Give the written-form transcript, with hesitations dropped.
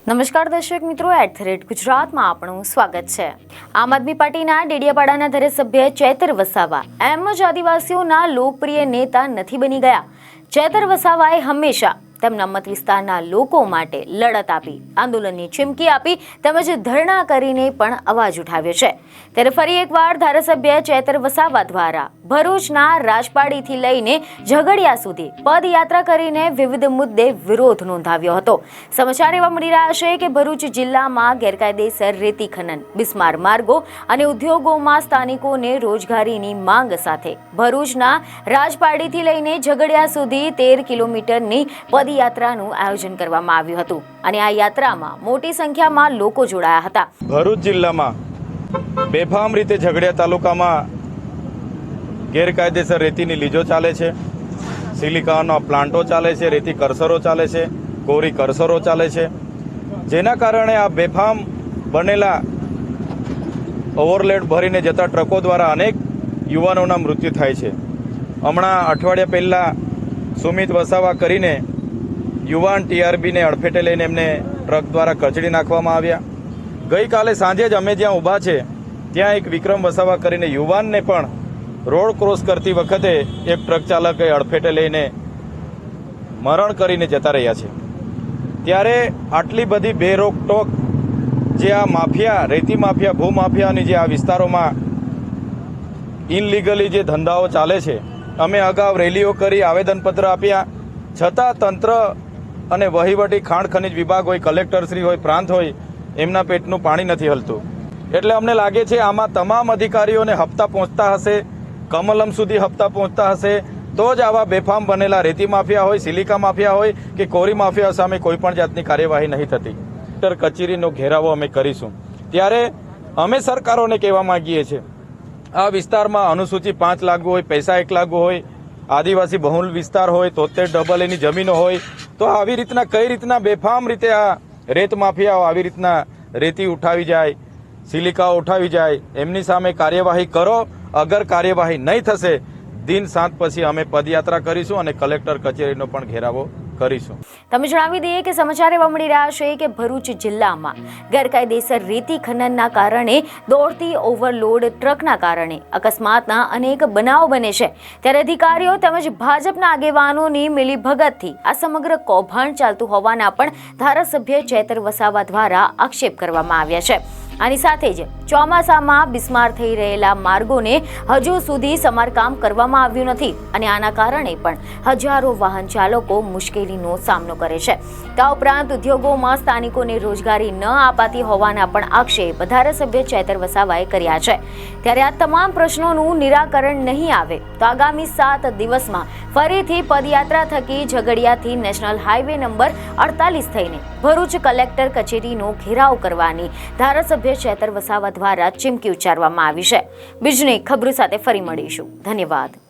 નમસ્કાર દર્શક મિત્રો, @ગુજરાતમાં આપણું સ્વાગત છે। આમ આદમી પાર્ટીના ડેડિયાપાડાના ધારાસભ્ય ચૈતર વસાવા એમ જ આદિવાસીઓના લોકપ્રિય નેતા નથી બની ગયા। ચૈતર વસાવાએ હંમેશા તેમના મત વિસ્તારના લોકો માટે લડત આપી, આંદોલનની ચીમકી આપી તેમજ ધરણા કરીને પણ અવાજ ઉઠાવ્યો છે। ત્યારે ફરી એકવાર ધારાસભ્ય ચૈતર વસાવા દ્વારા ભરૂચના રાજપાડીથી લઈને ઝઘડિયા સુધી પદયાત્રા કરીને વિવિધ મુદ્દે વિરોધ નોંધાવ્યો હતો। સમાચાર એવા મળી રહ્યા છે કે ભરૂચ જિલ્લામાં ગેરકાયદેસર રેતી ખનન, બિસ્માર માર્ગો અને ઉદ્યોગોમાં સ્થાનિકોને રોજગારીની માંગ સાથે ભરૂચના રાજપાડીથી લઈને ઝઘડિયા સુધી 13 કિલોમીટરની પદયાત્રાનું આયોજન કરવામાં આવ્યું હતું અને આ યાત્રામાં મોટી સંખ્યામાં લોકો જોડાયા હતા। ભરૂચ જિલ્લામાં બેફામ રીતે ઝઘડિયા તાલુકામાં ગેરકાયદેસર રેતીની લીજો ચાલે છે, સિલિકાના પ્લાન્ટો ચાલે છે, રેતી કરસરો ચાલે છે, કોરી કરસરો ચાલે છે, જેના કારણે આ બેફામ બનેલા ઓવરલોડ ભરીને જતા ટ્રકો દ્વારા અનેક યુવાનોના મૃત્યુ થાય છે। હમણાં અઠવાડિયા પહેલાં સુમિત વસાવા કરીને યુવાન ટીઆરબીને અડફેટે લઈને એમને ટ્રક દ્વારા કચડી નાખવામાં આવ્યા। ગઈકાલે સાંજે જ અમે જ્યાં ઊભા છે ત્યાં એક વિક્રમ વસાવા કરીને યુવાનને પણ રોડ ક્રોસ કરતી વખતે એક ટ્રક ચાલકે અડફેટે લઈને મરણ કરીને જતા રહ્યા છે। ત્યારે આટલી બધી બેરોકટોક જે આ માફિયા, રેતી માફિયા, ભૂમાફિયાની જે આ વિસ્તારોમાં ઇનલીગલી જે ધંધાઓ ચાલે છે, અમે અગાઉ રેલીઓ કરી, આવેદનપત્ર આપ્યા, છતાં તંત્ર અને વહીવટી ખાણ ખનિજ વિભાગ હોય, કલેક્ટરશ્રી હોય, પ્રાંત હોય, એમના પેટનું પાણી નથી હલતું। એટલે અમને લાગે છે આમાં તમામ અધિકારીઓને હપ્તા પહોંચતા હશે, કમલમ સુધી હપ્તા પહોંચતા હશે તો જ આવા બેફામ બનેલા રેતી માફિયા હોય, સિલિકા માફિયા હોય કે કોરી માફિયા સામે કોઈ પણ જાતની કાર્યવાહી નહીં થતી। કલેક્ટર કચેરીનો ઘેરાવો અમે કરીશું। ત્યારે અમે સરકારોને કહેવા માંગીએ છીએ, આ વિસ્તારમાં અનુસૂચિ 5 લાગુ હોય, પૈસા 1 લાગુ હોય, આદિવાસી બહુલ વિસ્તાર હોય, 73 એની જમીનો હોય, તો આવી રીતના કઈ રીતના બેફામ રીતે આ રેત માફિયાઓ આવી રીતના રેતી ઉઠાવી જાય, સિલિકાઓ ઉઠાવી જાય, એમની સામે કાર્યવાહી કરો। અગર કાર્યવાહી નહીં થશે, દિન 7 પછી અમે પદયાત્રા કરીશું અને કલેક્ટર કચેરીનો પણ ઘેરાવો કરીશું। તમે જણાવી દઈએ કે સમાચાર એવા મળી રહ્યા છે કે ભરૂચ જિલ્લામાં ગેરકાયદેસર રેતી ખનનના કારણે દોડતી ઓવરલોડ ટ્રકના કારણે અકસ્માતના અનેક બનાવો બને છે। ત્યારે અધિકારીઓ તેમજ ભાજપના આગેવાનોની મિલીભગતથી આ સમગ્ર કૌભાંડ ચાલતું હોવાના પણ ધારાસભ્ય ચૈતર વસાવા દ્વારા આક્ષેપ કરવામાં આવ્યા છે। આની સાથે જ ચોમાસામાં બિસ્માર થઈ રહેલા માર્ગોને હજુ સુધી સમારકામ કરવામાં આવ્યું નથી અને આના કારણે પણ હજારો વાહન ચાલકો મુશ્કેલીનો સામનો કરે છે। આ ઉપરાંત ઉદ્યોગોમાં સ્થાનિકોને રોજગારી ન અપાતી હોવાના પણ આક્ષેપ ધારાસભ્ય ચૈતર વસાવાએ કર્યા છે। ત્યારે આ તમામ પ્રશ્નોનું નિરાકરણ નહીં આવે તો આગામી 7 દિવસમાં ફરીથી પદયાત્રા થકી ઝઘડિયાથી નેશનલ હાઈવે નંબર 48 થઈને ભરૂચ કલેક્ટર કચેરીનો ઘેરાવ કરવાની ધારાસભ્ય ચૈતર વસાવા દ્વારા ચીમકી ઉચ્ચારવામાં આવી છે। બીજની ખબરો સાથે ફરી મળીશું। ધન્યવાદ।